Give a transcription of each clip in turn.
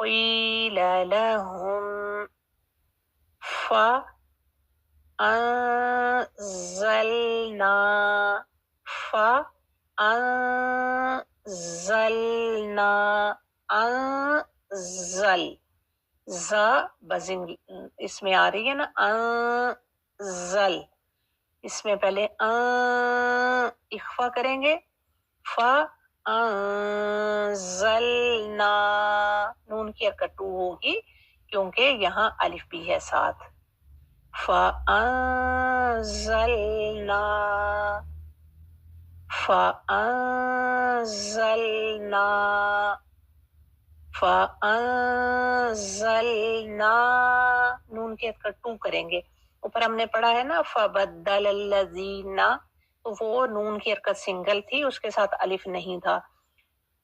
قیل لہم فأنزلنا فأنزلنا انزل زا بزنگ اس میں آ رہی ہے نا، انزل، اس میں پہلے اخفا کریں گے، فانزلنا، نون کی حرکت 2 ہوگی کیونکہ یہاں الف بھی ہے ساتھ، فانزلنا فانزلنا فانزلنا، نون کی حرکت 2 کریں گے، اوپر ہم نے پڑھا ہے نا فبدل الذین، تو وہ نون کی حرکت سنگل تھی، اس کے ساتھ الف نہیں تھا،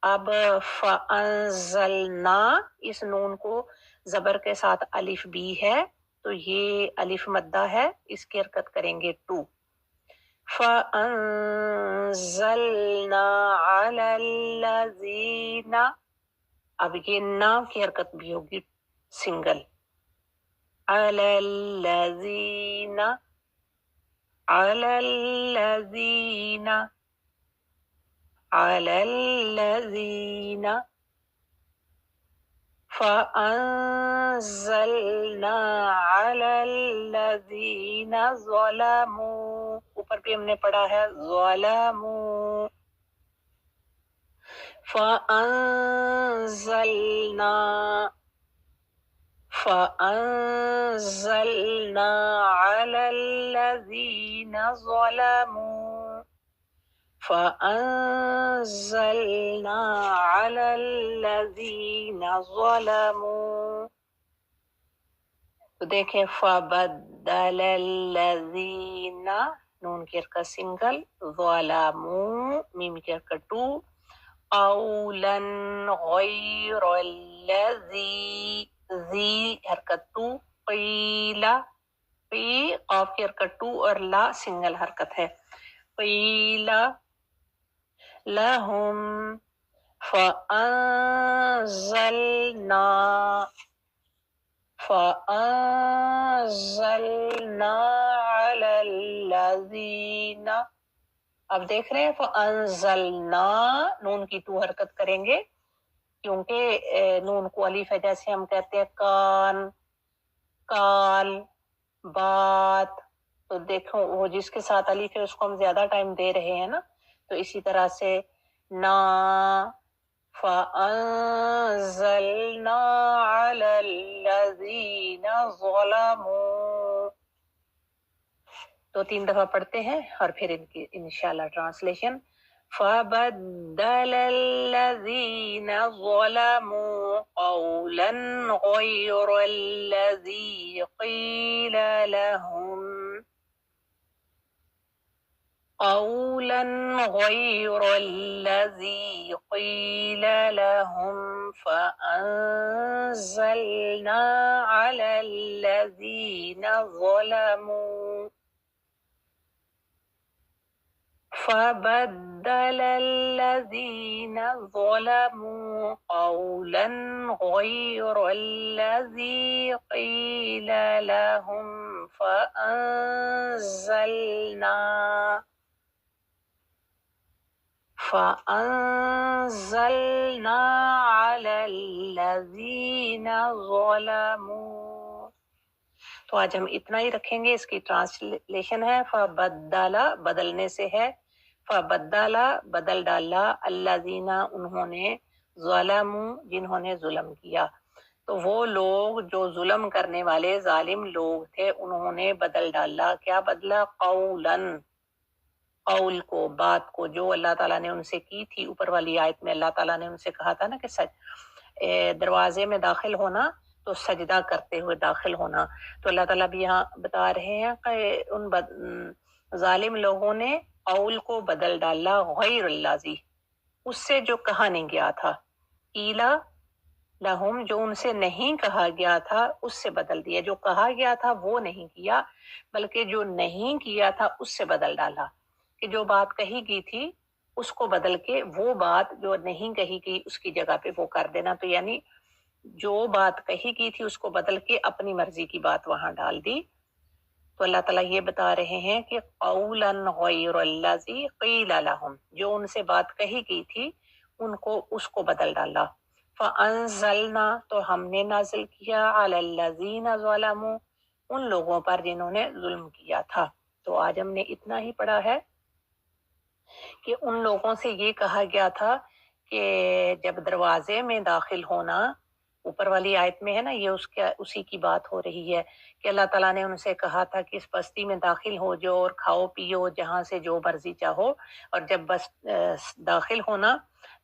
اب فانزلنا اس نون کو زبر کے ساتھ الف بھی ہے تو یہ الف مدہ ہے، اس کی حرکت کریں گے 2، فانزلنا علی الذین، اب یہ نا کی حرکت بھی ہوگی سنگل، علی الذین علی الذین علی الذین، فانزلنا علی الذین ظلموا، اوپر بھی ہم نے پڑھا ہے ظلموا، فانزلنا علی الذین ظلموا فانزلنا علی الذین ظلموا، تو دیکھیں فبدل الذین، نون کی حرکت سنگل، ظلموا میم کی حرکت 2، قولا غیر الذی، ذی حرکت 2، قیلا، قی قاف کی حرکت 2 اور لا سنگل حرکت ہے، قیلا لہم فانزلنا علی الذین، اب دیکھ رہے ہیں فانزلنا نون کی 2 حرکت کریں گے کیونکہ نون کو الف ہے، جیسے ہم کہتے ہیں کان، کال، بات، تو دیکھو وہ جس کے ساتھ الف ہے اس کو ہم زیادہ ٹائم دے رہے ہیں نا، تو اسی طرح سے نا، فانزلنا علی الذین ظلموا، تو 3 دفعہ پڑھتے ہیں اور پھر ان کی انشاءاللہ ٹرانسلیشن، فبدل الذین ظلموا قولا غیر الذی قیل لهم قولا غیر الذی قیل لهم فانزلنا علی الذین ظلموا فبدل الذین ظلموا قولا غیر الذی قیل لهم فانزلنا علی الذین ظلموا، تو آج ہم اتنا ہی رکھیں گے، اس کی ٹرانسلیشن ہے فبدلا بدلنے سے ہے، فبدلا بدل ڈالا، الذین انہوں نے، ظلموا جنہوں نے ظلم کیا، تو وہ لوگ جو ظلم کرنے والے ظالم لوگ تھے انہوں نے بدل ڈالا، کیا بدلا؟ قولاً، قول کو، بات کو جو اللہ تعالیٰ نے ان سے کی تھی، اوپر والی آیت میں اللہ تعالیٰ نے ان سے کہا تھا نا کہ دروازے میں داخل ہونا تو سجدہ کرتے ہوئے داخل ہونا، تو اللہ تعالیٰ بھی یہاں بتا رہے ہیں کہ ان ظالم لوگوں نے قول کو بدل ڈالا، غیر اللہ زی، اس سے جو کہا نہیں گیا تھا، قیلا لہم جو ان سے نہیں کہا گیا تھا اس سے بدل دیا، جو کہا گیا تھا وہ نہیں کیا بلکہ جو نہیں کیا تھا اس سے بدل ڈالا، کہ جو بات کہی گئی تھی اس کو بدل کے وہ بات جو نہیں کہی گئی اس کی جگہ پہ وہ کر دینا، تو یعنی جو بات کہی کی تھی اس کو بدل کے اپنی مرضی کی بات وہاں ڈال دی. تو اللہ تعالیٰ یہ بتا رہے ہیں کہ قولا غیر الذی قیل لہم، جو ان سے بات کہی گئی تھی ان کو اس کو بدل ڈالا. فانزلنا، تو ہم نے نازل کیا علی الذین ظلموا، ان لوگوں پر جنہوں نے ظلم کیا تھا. تو آج ہم نے اتنا ہی پڑھا ہے کہ ان لوگوں سے یہ کہا گیا تھا کہ جب دروازے میں داخل ہونا، اوپر والی آیت میں ہے نا، یہ اسی کی بات ہو رہی ہے کہ اللہ تعالیٰ نے ان سے کہا تھا کہ اس بستی میں داخل ہو جو اور کھاؤ پیو جہاں سے جو مرضی چاہو، اور جب بس داخل ہونا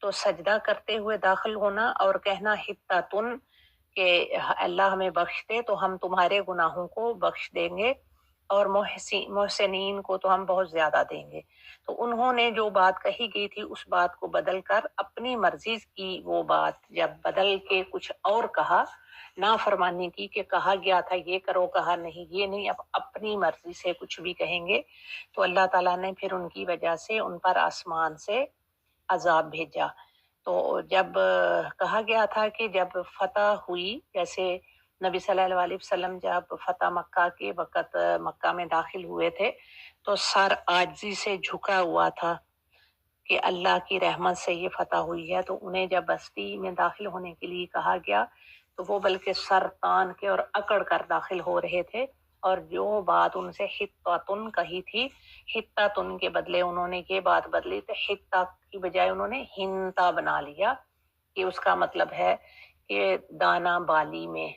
تو سجدہ کرتے ہوئے داخل ہونا اور کہنا حتتن، کہ اللہ ہمیں بخش دے تو ہم تمہارے گناہوں کو بخش دیں گے، اور محسنین کو تو ہم بہت زیادہ دیں گے. تو انہوں نے جو بات کہی گئی تھی اس بات کو بدل کر اپنی مرضی کی وہ بات جب بدل کے کچھ اور کہا، نافرمانی کی کہ کہا گیا تھا یہ کرو، کہا نہیں یہ نہیں، اب اپنی مرضی سے کچھ بھی کہیں گے، تو اللہ تعالیٰ نے پھر ان کی وجہ سے ان پر آسمان سے عذاب بھیجا. تو جب کہا گیا تھا کہ جب فتح ہوئی، جیسے نبی صلی اللہ علیہ وسلم جب فتح مکہ کے وقت مکہ میں داخل ہوئے تھے تو سر عاجزی سے جھکا ہوا تھا کہ اللہ کی رحمت سے یہ فتح ہوئی ہے. تو انہیں جب بستی میں داخل ہونے کے لیے کہا گیا تو وہ بلکہ سر تان کے اور اکڑ کر داخل ہو رہے تھے، اور جو بات ان سے حتتن کہی تھی، حتتن کے بدلے انہوں نے یہ بات بدلی، تو حتہ کی بجائے انہوں نے ہنتا بنا لیا، کہ اس کا مطلب ہے کہ دانا بالی میں،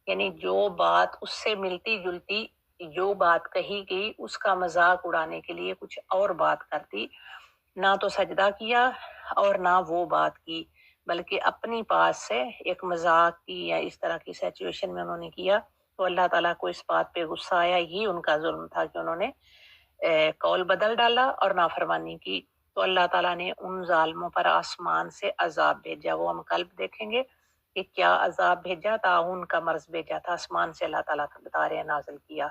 یعنی جو بات اس سے ملتی جلتی جو بات کہی گئی اس کا مذاق اڑانے کے لیے کچھ اور بات کر دی. نہ تو سجدہ کیا اور نہ وہ بات کی، بلکہ اپنی پاس سے ایک مذاق کی یا اس طرح کی سچویشن میں انہوں نے کیا. تو اللہ تعالیٰ کو اس بات پہ غصہ آیا، یہ ان کا ظلم تھا کہ انہوں نے قول بدل ڈالا اور نافرمانی کی. تو اللہ تعالیٰ نے ان ظالموں پر آسمان سے عذاب بھیجا. وہ ہم کل دیکھیں گے کہ کیا عذاب بھیجا، تعاون کا مرض بھیجا تھا آسمان سے، اللہ تعالیٰ بتا رہے ہیں نازل کیا.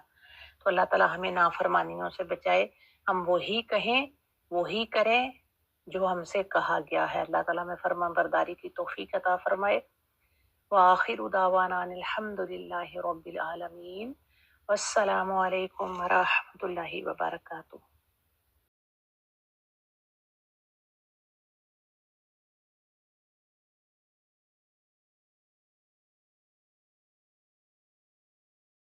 تو اللہ تعالیٰ ہمیں نافرمانیوں سے بچائے، ہم وہی کہیں وہی کریں جو ہم سے کہا گیا ہے. اللہ تعالیٰ میں فرما برداری کی توفیق عطا فرمائے. وآخر دعوانا ان الحمد للہ رب العالمین، والسلام علیکم ورحمۃ اللہ وبرکاتہ.